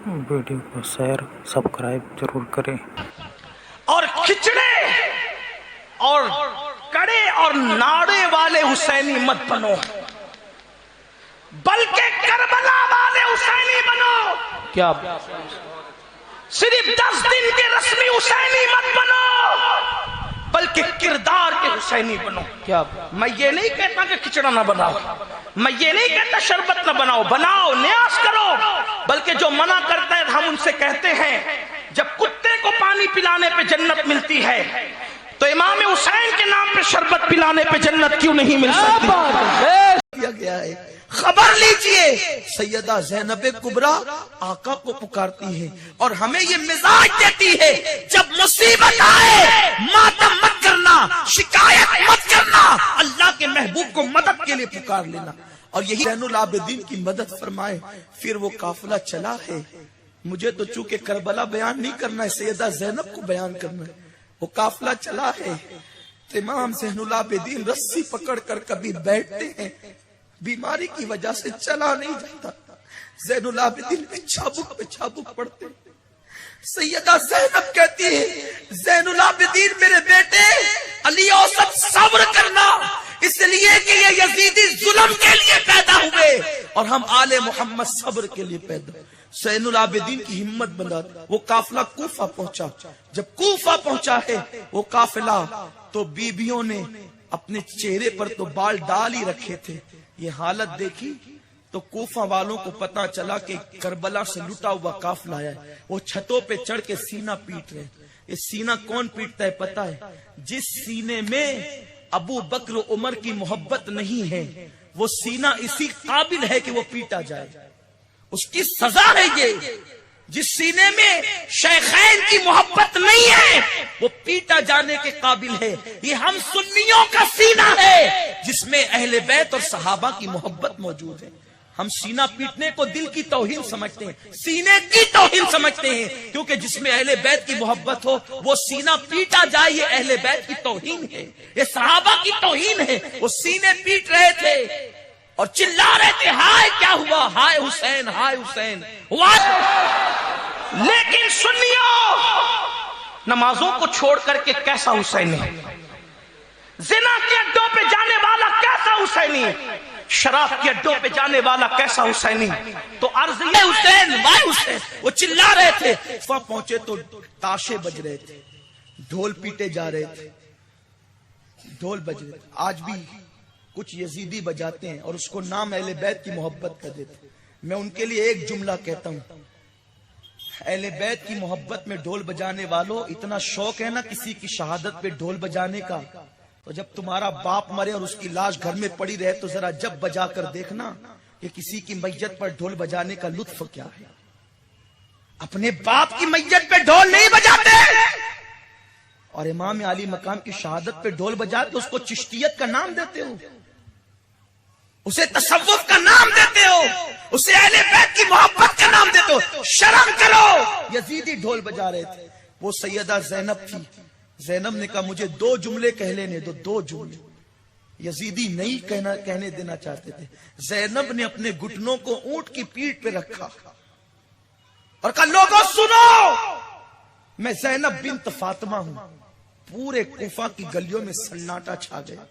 Video को share subscribe जरूर करें। और खिचड़े और कड़े और नाड़े वाले हुसैनी मत बनो, बल्कि करबला वाले हुसैनी बनो। क्या सिर्फ 10 दिन के रस्मी हुसैनी मत बनो, बल्कि किरदार के हुसैनी बनो। क्या मैं ये नहीं कहता कि खिचड़ा ना बनाओ, मैं ये नहीं कहता शरबत ना बनाओ, बनाओ, न्यास करो, बल्कि जो मना करता है हम उनसे कहते हैं जब कुत्ते को पानी पिलाने पे जन्नत मिलती है तो इमाम हुसैन के नाम पे शरबत पिलाने पे जन्नत क्यों नहीं मिल सकती? किया गया है। खबर लीजिए, सैयदा ज़ैनब कुबरा आका को पुकारती है और हमें ये मिजाज देती है, जब मुसीबत आए मातम मत करना, शिकायत मत करना, अल्लाह के महबूब को मदद के लिए पुकार लेना। और यही ज़ैनुल आबिदीन की मदद फरमाए। फिर वो काफिला चला है। मुझे तो चूंकि करबला बयान नहीं करना है, सैयदा ज़ैनब को बयान करना है। वो काफिला चला है तो इमाम ज़ैनुल आबिदीन रस्सी पकड़ कर कभी बैठते हैं, बीमारी की वजह से चला नहीं जाता, ज़ैनुल आबिदीन पे छाबुक पड़ते। सैयदा ज़ैनब कहती है, ज़ैनुल आबिदीन मेरे बेटे अली औसत सब्र करना, इसलिए कि ये यजीदी जुल्म के लिए पैदा हुए और हम आले मोहम्मद सब्र के लिए पैदा। ज़ैनुल आबिदीन की हिम्मत बना। वो काफिला कूफा पहुंचा। जब कूफा पहुंचा है वो काफिला, तो बीबियों ने अपने चेहरे पर तो बाल डाल ही रखे थे। ये हालत देखी तो कूफा वालों को पता चला कि करबला से लुटा हुआ काफिला है। वो छतों पे चढ़ के सीना पीट रहे। ये सीना कौन पीटता है पता है? जिस सीने में अबू बकर उमर की मोहब्बत नहीं है, वो सीना इसी काबिल है कि वो पीटा जाए। उसकी सजा है ये। जिस सीने में शेखैन की मोहब्बत नहीं है, वो पीटा जाने के काबिल है। ये हम सुन्नियों का सीना है जिसमें अहले बैत और सहाबा की मोहब्बत मौजूद है। हम सीना पीटने को दिल की तौहीन समझते हैं, सीने की तौहीन समझते हैं, क्योंकि जिसमें अहले बैत की मोहब्बत हो वो सीना पीटा जाए, ये अहले बैत की तौहीन है, ये सहाबा की तौहीन है। वो सीने पीट रहे थे और चिल्ला रहे थे, हाय क्या हुआ, हाय हुसैन, हाय हुसैन। लेकिन सुन्नियों, नमाजों को छोड़ करके कैसा हुसैनी, जिना के अड्डों पे जाने वाला कैसा हुसैनी, शराब के अड्डों पे जाने वाला कैसा हुसैनी। तो अर्ज ये हुसैन, वाह हुसैन, वो चिल्ला रहे थे। वहां पहुंचे तो ताशे बज रहे थे, ढोल पीटे जा रहे थे, ढोल बज रहे थे। आज भी कुछ यजीदी बजाते हैं और उसको नाम अहले बैत की मोहब्बत कर देते। मैं उनके लिए एक जुमला कहता हूं, अहले बैत की मोहब्बत में ढोल बजाने वालों, इतना शौक है ना किसी की शहादत पे ढोल बजाने का, तो जब तुम्हारा बाप मरे और उसकी लाश घर में पड़ी रहे तो जरा जब बजा कर देखना कि किसी की मैयत पर ढोल बजाने का लुत्फ क्या है। अपने बाप की मैयत पे ढोल नहीं बजाते, और इमाम अली मकाम की शहादत पे ढोल बजाते तो उसको चिश्तियत का नाम देते हो, उसे तसव्वुफ का नाम देते हो, उसे अहले बैत की मोहब्बत का नाम देते हो। शर्म करो। यजीदी ढोल बजा रहे थे। वो सैयदा ज़ैनब थी। ज़ैनब ने कहा मुझे 2 जुमले कह लेने दो, 2 जुमले। यजीदी नहीं कहने देना चाहते थे। ज़ैनब ने अपने घुटनों को ऊंट की पीठ पे रखा और कहा लोगों सुनो, मैं ज़ैनब बिन्त फातिमा हूं। पूरे कूफा की गलियों में सन्नाटा छा गया।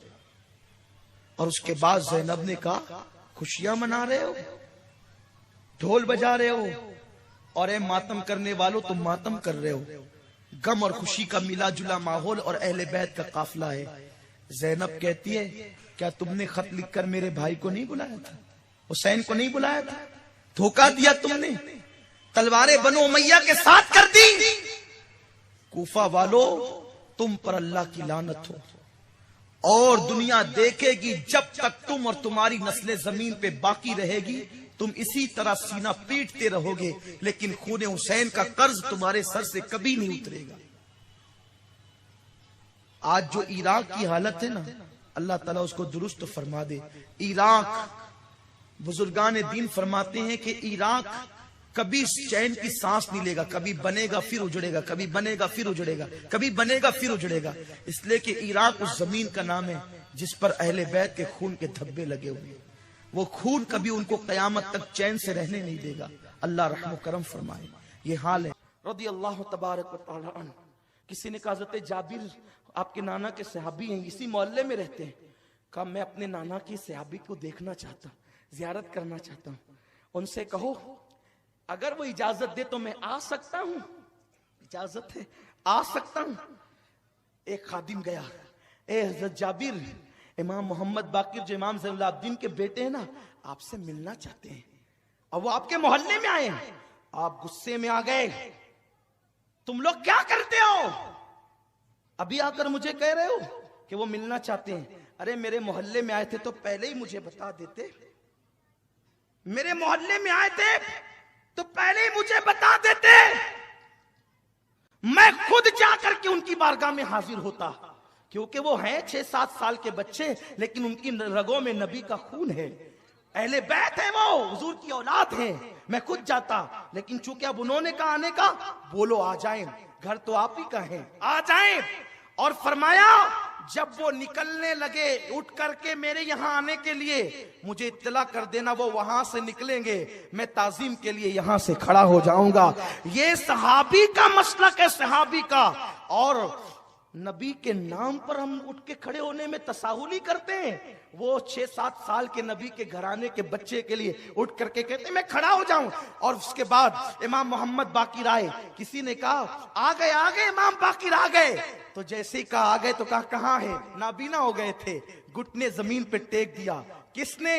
और उसके बाद ज़ैनब ने कहा खुशियां मना रहे हो, ढोल बजा रहे हो, और ए मातम करने वालों तुम मातम कर रहे हो। गम और खुशी का मिला जुला माहौल और अहले बैत का काफिला है। ज़ैनब कहती है क्या तुमने खत लिखकर मेरे भाई को नहीं बुलाया था, हुसैन को नहीं बुलाया था? धोखा दिया तुमने, तलवारें बनो उमैया के साथ कर दी। कूफा वालों, तुम पर अल्लाह की लानत हो और दुनिया देखेगी जब तक तुम और तुम्हारी नस्लें जमीन पे बाकी रहेगी, तुम इसी तरह सीना पीटते रहोगे, लेकिन खून हुसैन का कर्ज तुम्हारे सर से कभी नहीं उतरेगा। आज जो इराक की हालत है ना, अल्लाह ताला उसको दुरुस्त फरमा दे। इराक, बुजुर्गान दीन फरमाते हैं कि इराक कभी चैन की सांस नहीं लेगा, कभी बनेगा फिर उजड़ेगा, कभी बनेगा फिर उजड़ेगा, कभी बनेगा फिर उजड़ेगा। इसलिए कि इराक उस जमीन का नाम है जिस पर अहले बैत के खून के धब्बे लगे हुए। वो खून कभी उनको कयामत तक चैन से रहने नहीं देगा। اللہ رحم و کرم فرمائے. یہ حال ہے. رضی اللہ تبارک و تعالی عنہ. کسی نے کہا حضرت جابر آپ کے نانا کے صحابی ہیں, اسی محلے میں رہتے ہیں. کہا میں اپنے نانا کی صحابی کو دیکھنا چاہتا ہوں, زیارت کرنا چاہتا ہوں. ان سے کہو اگر وہ اجازت دے تو میں آ سکتا ہوں. اجازت ہے, آ سکتا ہوں. ایک خادم گیا, اے حضرت جابر, امام محمد باقر جو امام زین العابدین کے بیٹے ہیں نا, آپ سے ملنا چاہتے ہیں, اور وہ آپ کے محلے میں آئے ہیں. آپ غصے میں آ گئے, تم لوگ کیا کرتے ہو, ابھی آ کر مجھے کہہ رہے ہو کہ وہ ملنا چاہتے ہیں. ارے میرے محلے میں آئے تھے تو پہلے ہی مجھے بتا دیتے. میرے محلے میں آئے تھے تو پہلے ہی مجھے بتا دیتے, میں خود جا کر کے ان کی بارگاہ میں حاضر ہوتا. کیونکہ وہ ہیں 6-7 سال کے بچے, لیکن ان کی رگوں میں نبی کا خون ہے, اہل بیت ہے, وہ حضور کی اولاد ہیں. میں خود جاتا, لیکن چونکہ اب انہوں نے کہا آنے کا, بولو آ جائیں, گھر تو آپ ہی کا ہے, آ جائیں. اور فرمایا جب وہ نکلنے لگے اٹھ کر کے میرے یہاں آنے کے لیے, مجھے اطلاع کر دینا, وہ وہاں سے نکلیں گے, میں تعظیم کے لیے یہاں سے کھڑا ہو جاؤں گا. یہ صحابی کا مسلک ہے, صحابی کا. اور نبی کے نام پر ہم اٹھ کے کھڑے ہونے میں تساہل ہی کرتے ہیں. وہ 6-7 سال کے نبی کے گھرانے کے بچے کے لیے اٹھ کر کے کہتے ہیں میں کھڑا ہو جاؤں. اور اس کے بعد امام محمد باقر آئے. کسی نے کہا آ گئے امام باقر آ گئے. تو جیسے ہی کہا آ گئے تو کہا کہاں ہے, نابینا ہو گئے تھے, گھٹنے زمین پہ ٹیک دیا. کس نے؟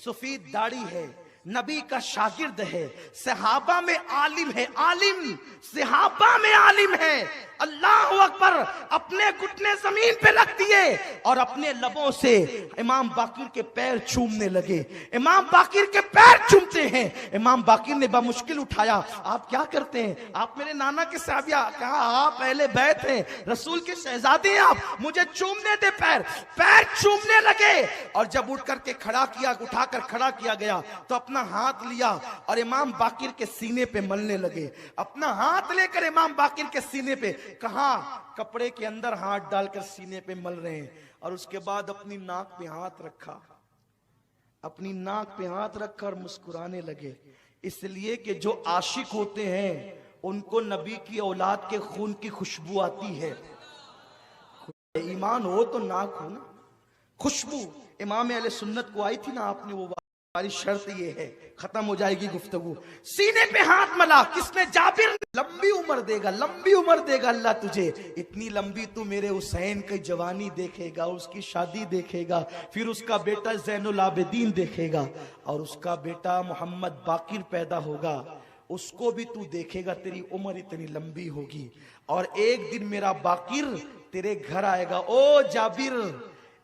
سفید داڑھی ہے, نبی کا شاگرد ہے, صحابہ میں عالم ہے, عالم صحابہ میں عالم ہے. اللہ اکبر. اپنے گھٹنے زمین پہ رکھ دیے اور اپنے لبوں سے امام باقر کے پیر چومنے لگے. امام باقر کے پیر چومتے ہیں. امام باقر نے بمشکل اٹھایا, آپ کیا کرتے ہیں؟ آپ میرے نانا کے صحابی. کہا آپ اہل بیت ہیں, رسول کے شہزادے ہیں, آپ مجھے چومنے دے پیر. پیر چومنے لگے, اور جب اٹھ کر کے اٹھا کر کھڑا کیا گیا تو اپنا ہاتھ لیا اور امام باقر کے سینے پہ ملنے لگے. اپنا ہاتھ لے کر امام باقر کے سینے پہ, کہاں کپڑے کے اندر ہاتھ ڈال کر سینے پہ مل رہے ہیں. اور اس کے بعد اپنی ناک پہ ہاتھ رکھا, اپنی ناک پہ ہاتھ رکھ کر مسکرانے لگے. اس لیے کہ جو عاشق ہوتے ہیں ان کو نبی کی اولاد کے خون کی خوشبو آتی ہے. ایمان ہو تو ناک ہو نا, خوشبو. امام اہل سنت کو آئی تھی نا, آپ نے وہ ہماری شرط یہ ہے, ختم ہو جائے گی گفتگو. سینے پہ ہاتھ ملا. کس نے؟ جابر. لمبی عمر دے گا, لمبی عمر دے گا اللہ تجھے, اتنی لمبی تو میرے حسین کی جوانی دیکھے گا, اس کی شادی دیکھے گا, پھر اس کا بیٹا زین العابدین دیکھے گا, اور اس کا بیٹا محمد باقر پیدا ہوگا, اس کو بھی تو دیکھے گا. تیری عمر اتنی لمبی ہوگی, اور ایک دن میرا باقر تیرے گھر آئے گا. او جابر,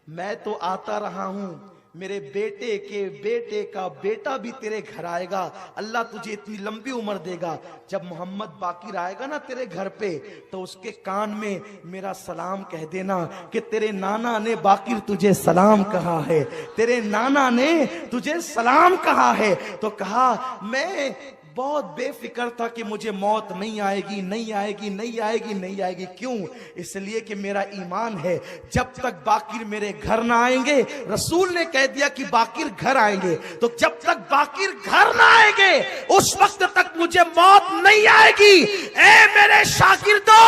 میں تو آتا رہا ہوں, میرے بیٹے کے بیٹے کا بیٹا بھی تیرے گھر آئے گا. اللہ تجھے اتنی لمبی عمر دے گا. جب محمد باقر آئے گا نا تیرے گھر پہ, تو اس کے کان میں میرا سلام کہہ دینا کہ تیرے نانا نے باقر تجھے سلام کہا ہے, تیرے نانا نے تجھے سلام کہا ہے. تو کہا میں بہت بے فکر تھا کہ مجھے موت نہیں آئے گی, نہیں آئے گی, نہیں آئے گی, نہیں آئے گی. کیوں؟ اس لیے کہ میرا ایمان ہے جب تک باقر میرے گھر نہ آئیں گے, رسول نے کہہ دیا کہ باقر گھر آئیں گے, تو جب تک باقر گھر نہ آئیں گے اس وقت تک مجھے موت نہیں آئے گی. اے میرے شاگردو,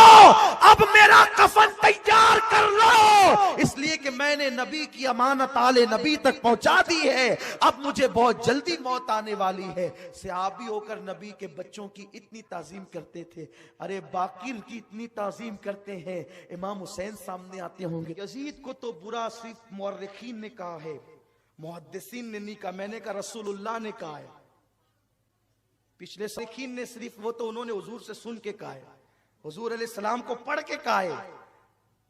اب میرا کفن تیار کر لو, اس لیے کہ میں نے نبی کی امانت آل نبی تک پہنچا دی ہے, اب مجھے بہت جلدی موت آنے والی ہے. صحابی ہو کر نبی کے بچوں کی اتنی تعظیم کرتے تھے. ارے باقر کی اتنی تعظیم کرتے ہیں, امام حسین سامنے آتے ہوں گے. یزید کو تو برا صرف مورخین نے کہا ہے, محدثین نے نہیں کہا. میں نے کہا رسول اللہ نے کہا ہے. پچھلے مورخین نے صرف وہ تو انہوں نے حضور سے سن کے کہا ہے, حضور علیہ السلام کو پڑھ کے کہا ہے,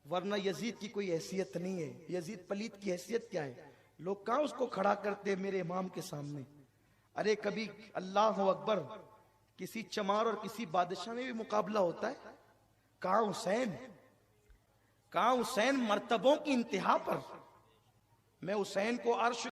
ورنہ یزید کی کوئی حیثیت نہیں ہے. یزید پلید کی حیثیت کیا ہے؟ لوگ کہاں اس کو کھڑا کرتے میرے امام کے سامنے. ارے کبھی اللہ اکبر کسی چمار اور کسی بادشاہ میں بھی مقابلہ ہوتا ہے. کہاں حسین, کہاں حسین مرتبوں کی انتہا پر. میں حسین کو عرش